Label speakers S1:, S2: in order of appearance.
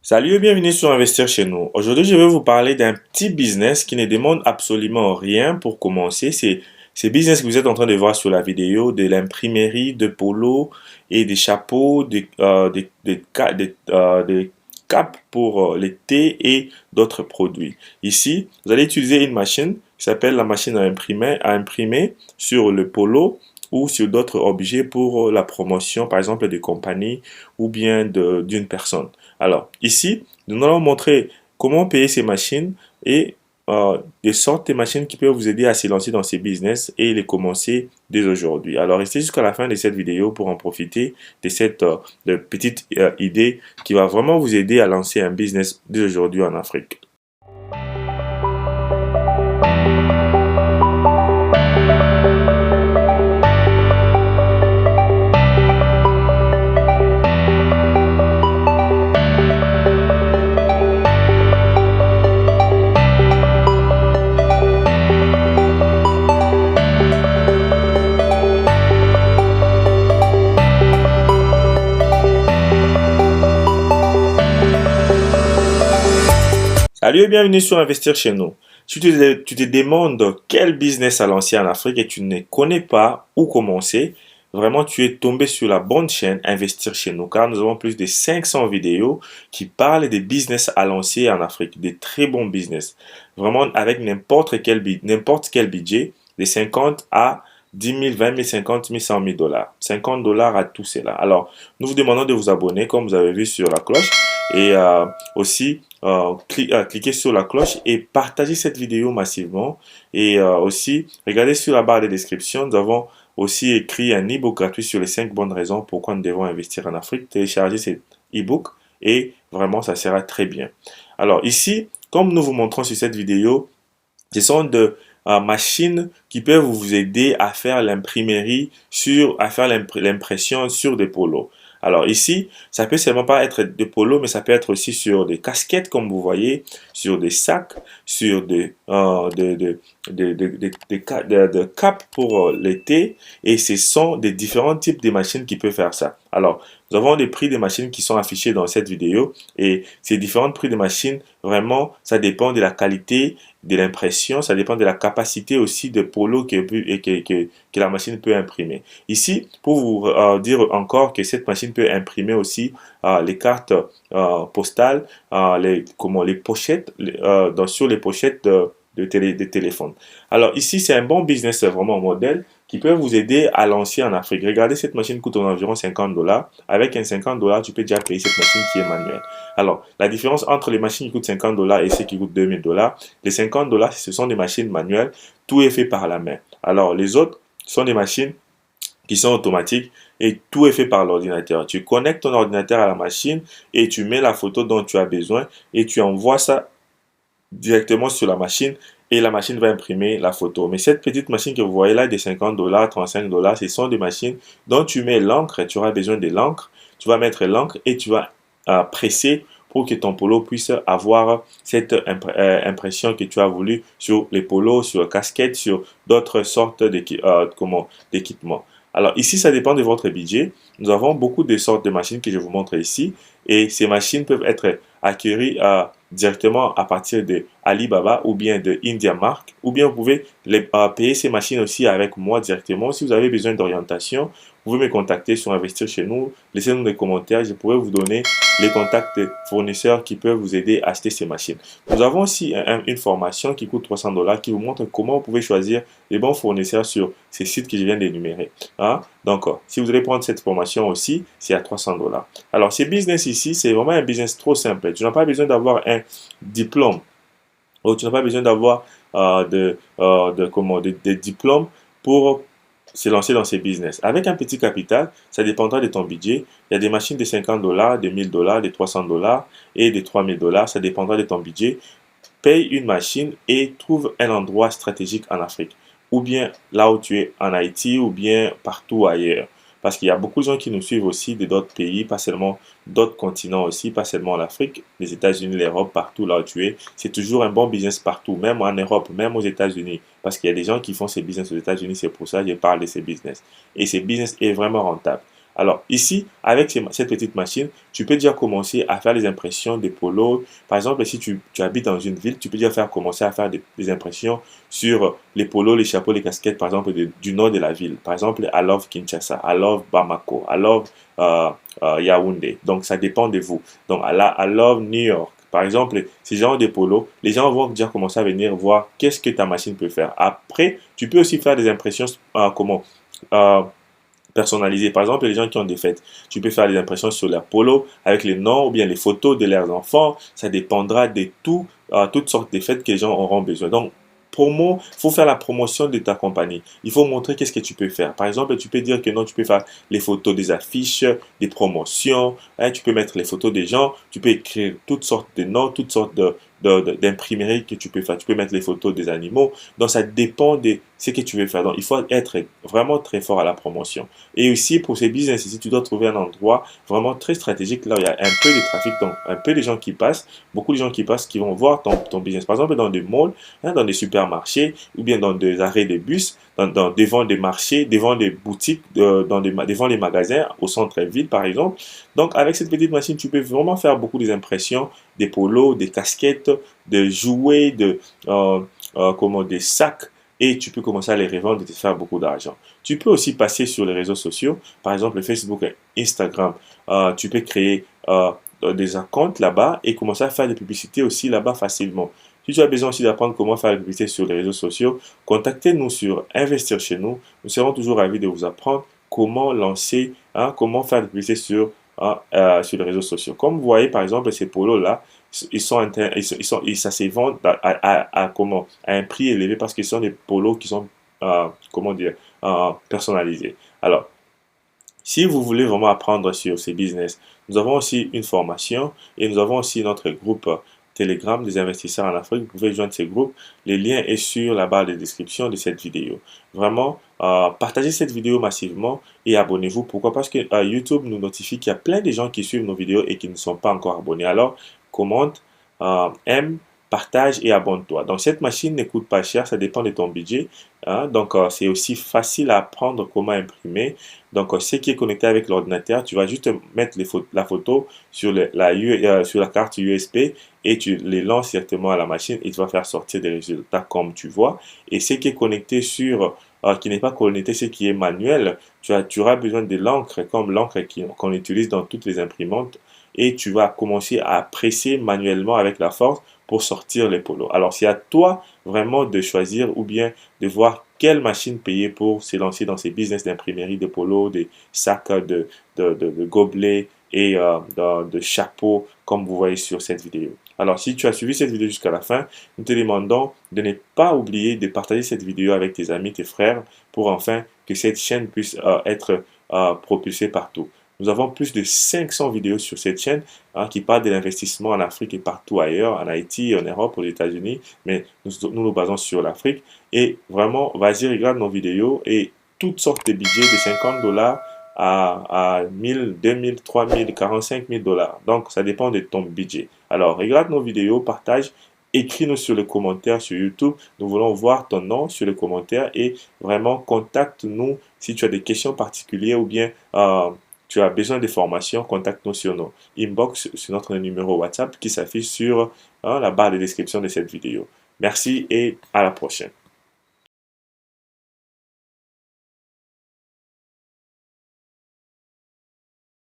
S1: Salut et bienvenue sur Investir chez nous. Aujourd'hui, je vais vous parler d'un petit business qui ne demande absolument rien pour commencer. C'est business que vous êtes en train de voir sur la vidéo, de l'imprimerie de polos et des chapeaux, des capes pour l'été et d'autres produits. Ici, vous allez utiliser une machine qui s'appelle la machine à imprimer sur le polo ou sur d'autres objets pour la promotion, par exemple, de compagnies ou bien d'une personne. Alors, ici, nous allons montrer comment payer ces machines et des sortes de machines qui peuvent vous aider à se lancer dans ces business et les commencer dès aujourd'hui. Alors, restez jusqu'à la fin de cette vidéo pour en profiter de cette de petite idée qui va vraiment vous aider à lancer un business dès aujourd'hui en Afrique. Salut et bienvenue sur Investir chez nous. Si tu te demandes quel business à lancer en Afrique et tu ne connais pas où commencer, vraiment tu es tombé sur la bonne chaîne Investir chez nous car nous avons plus de 500 vidéos qui parlent des business à lancer en Afrique, des très bons business. Vraiment avec n'importe quel budget, de 50 à 10 000, 20 000, 50 000, 100 000 dollars. 50 dollars à tout cela. Alors, nous vous demandons de vous abonner comme vous avez vu sur la cloche et aussi cliquez sur la cloche et partagez cette vidéo massivement. Et aussi, regardez sur la barre de description, nous avons aussi écrit un e-book gratuit sur les 5 bonnes raisons pourquoi nous devons investir en Afrique. Téléchargez cet e-book et vraiment, ça sera très bien. Alors ici, comme nous vous montrons sur cette vidéo, ce sont de machines qui peuvent vous aider à faire l'impression sur des polos. Alors ici, ça peut seulement pas être des polos, mais ça peut être aussi sur des casquettes, comme vous voyez, sur des sacs, sur des capes pour l'été. Et ce sont des différents types de machines qui peuvent faire ça. Alors, nous avons des prix des machines qui sont affichés dans cette vidéo. Et ces différents prix de machines, vraiment, ça dépend de la qualité de l'impression, ça dépend de la capacité aussi de polo que la machine peut imprimer. Ici, pour vous dire encore que cette machine peut imprimer aussi les cartes postales, les pochettes, sur les pochettes de téléphone. Alors ici, c'est un bon business vraiment modèle qui peut vous aider à lancer en Afrique. Regardez, cette machine coûte environ 50 dollars. Avec un 50 dollars, tu peux déjà payer cette machine qui est manuelle. Alors, la différence entre les machines qui coûtent 50 dollars et celles qui coûtent 2000 dollars, les 50 dollars, ce sont des machines manuelles. Tout est fait par la main. Alors, les autres sont des machines qui sont automatiques et tout est fait par l'ordinateur. Tu connectes ton ordinateur à la machine et tu mets la photo dont tu as besoin et tu envoies ça directement sur la machine et la machine va imprimer la photo. Mais cette petite machine que vous voyez là, des 50 dollars, 35 dollars, ce sont des machines dont tu mets l'encre, tu auras besoin de l'encre, tu vas mettre l'encre et tu vas presser pour que ton polo puisse avoir cette impression que tu as voulu sur les polos, sur les casquettes, sur d'autres sortes d'équipements. Alors ici, ça dépend de votre budget. Nous avons beaucoup de sortes de machines que je vous montre ici et ces machines peuvent être acquéries directement à partir de Alibaba ou bien de IndiaMark ou bien vous pouvez payer ces machines aussi avec moi directement. Si vous avez besoin d'orientation, vous pouvez me contacter sur Investir chez nous. Laissez-nous des commentaires, je pourrais vous donner les contacts de fournisseurs qui peuvent vous aider à acheter ces machines. Nous avons aussi une formation qui coûte 300 dollars qui vous montre comment vous pouvez choisir les bons fournisseurs sur ces sites que je viens d'énumérer. Donc, si vous allez prendre cette formation aussi, c'est à 300 dollars. Alors, ces business ici, c'est vraiment un business trop simple. Tu n'as pas besoin d'avoir un diplôme ou tu n'as pas besoin d'avoir des diplômes pour se lancer dans ces business. Avec un petit capital, ça dépendra de ton budget. Il y a des machines de 50 dollars, de 1000 dollars, de 300 dollars et de 3000 dollars. Ça dépendra de ton budget. Paye une machine et trouve un endroit stratégique en Afrique. Ou bien là où tu es en Haïti ou bien partout ailleurs. Parce qu'il y a beaucoup de gens qui nous suivent aussi de d'autres pays, pas seulement d'autres continents aussi, pas seulement l'Afrique, les États-Unis, l'Europe, partout là où tu es. C'est toujours un bon business partout, même en Europe, même aux États-Unis. Parce qu'il y a des gens qui font ces business aux États-Unis, c'est pour ça que je parle de ces business. Et ces business est vraiment rentable. Alors ici, avec cette petite machine, tu peux déjà commencer à faire les impressions des polos. Par exemple, si tu habites dans une ville, tu peux déjà commencer à faire des impressions sur les polos, les chapeaux, les casquettes, par exemple, du nord de la ville. Par exemple, I love Kinshasa, I love Bamako, I love Yaoundé. Donc, ça dépend de vous. Donc, I love New York. Par exemple, ces gens de polos, les gens vont déjà commencer à venir voir qu'est-ce que ta machine peut faire. Après, tu peux aussi faire des impressions euh, personnalisées. Par exemple, les gens qui ont des fêtes, tu peux faire des impressions sur leur polo avec les noms ou bien les photos de leurs enfants. Ça dépendra de toutes sortes de fêtes que les gens auront besoin. Donc, il faut faire la promotion de ta compagnie. Il faut montrer qu'est-ce que tu peux faire. Par exemple, tu peux dire que non, tu peux faire les photos des affiches, des promotions, hein, tu peux mettre les photos des gens, tu peux écrire toutes sortes de noms, toutes sortes d'imprimeries que tu peux faire. Tu peux mettre les photos des animaux. Donc, ça dépend de ce que tu veux faire. Donc, il faut être vraiment très fort à la promotion. Et aussi, pour ces business ici, tu dois trouver un endroit vraiment très stratégique, là où il y a un peu de trafic, donc un peu de gens qui passent, beaucoup de gens qui passent, qui vont voir ton business. Par exemple, dans des malls, hein, dans des supermarchés, ou bien dans des arrêts de bus, devant des marchés, devant des boutiques, devant les magasins, au centre-ville, par exemple. Donc, avec cette petite machine, tu peux vraiment faire beaucoup des impressions, des polos, des casquettes, des jouets, des sacs, et tu peux commencer à les revendre et te faire beaucoup d'argent. Tu peux aussi passer sur les réseaux sociaux, par exemple Facebook et Instagram. Tu peux créer des comptes là-bas et commencer à faire des publicités aussi là-bas facilement. Si tu as besoin aussi d'apprendre comment faire la publicité sur les réseaux sociaux, contactez-nous sur Investir chez nous. Nous serons toujours ravis de vous apprendre comment lancer, hein, comment faire la publicité sur les réseaux sociaux. Comme vous voyez, par exemple, ces polos-là, ça se vend à un prix élevé parce que ce sont des polos qui sont, comment dire, personnalisés. Alors, si vous voulez vraiment apprendre sur ces business, nous avons aussi une formation et nous avons aussi notre groupe Telegram des investisseurs en Afrique. Vous pouvez joindre ces groupes. Le lien est sur la barre de description de cette vidéo. Vraiment, partagez cette vidéo massivement et abonnez-vous. Pourquoi? Parce que YouTube nous notifie qu'il y a plein de gens qui suivent nos vidéos et qui ne sont pas encore abonnés. Alors, commente, aime, partage et abonne-toi. Donc, cette machine ne coûte pas cher, ça dépend de ton budget. Hein. Donc, c'est aussi facile à apprendre comment imprimer. Donc, ce qui est connecté avec l'ordinateur, tu vas juste mettre la photo sur sur la carte USB et tu les lances directement à la machine et tu vas faire sortir des résultats comme tu vois. Et ce qui est connecté qui n'est pas connecté, ce qui est manuel, tu auras besoin de l'encre, comme l'encre qu'on utilise dans toutes les imprimantes, et tu vas commencer à presser manuellement avec la force pour sortir les polos. Alors, c'est à toi vraiment de choisir ou bien de voir quelle machine payer pour se lancer dans ces business d'imprimerie de polos, des sacs de gobelets et de chapeaux, comme vous voyez sur cette vidéo. Alors, si tu as suivi cette vidéo jusqu'à la fin, nous te demandons de ne pas oublier de partager cette vidéo avec tes amis, tes frères, pour enfin que cette chaîne puisse être propulsée partout. Nous avons plus de 500 vidéos sur cette chaîne qui parlent de l'investissement en Afrique et partout ailleurs, en Haïti, en Europe, aux États-Unis, mais nous basons sur l'Afrique. Et vraiment, vas-y, regarde nos vidéos et toutes sortes de budgets de $50 à 1000, 2000, 3000, 45 000 dollars. Donc, ça dépend de ton budget. Alors, regarde nos vidéos, partage, écris-nous sur les commentaires sur YouTube. Nous voulons voir ton nom sur les commentaires et vraiment contacte-nous si tu as des questions particulières ou bien tu as besoin de formations, contacte-nous sur nos inbox, sur notre numéro WhatsApp qui s'affiche sur la barre de description de cette vidéo. Merci et à la prochaine.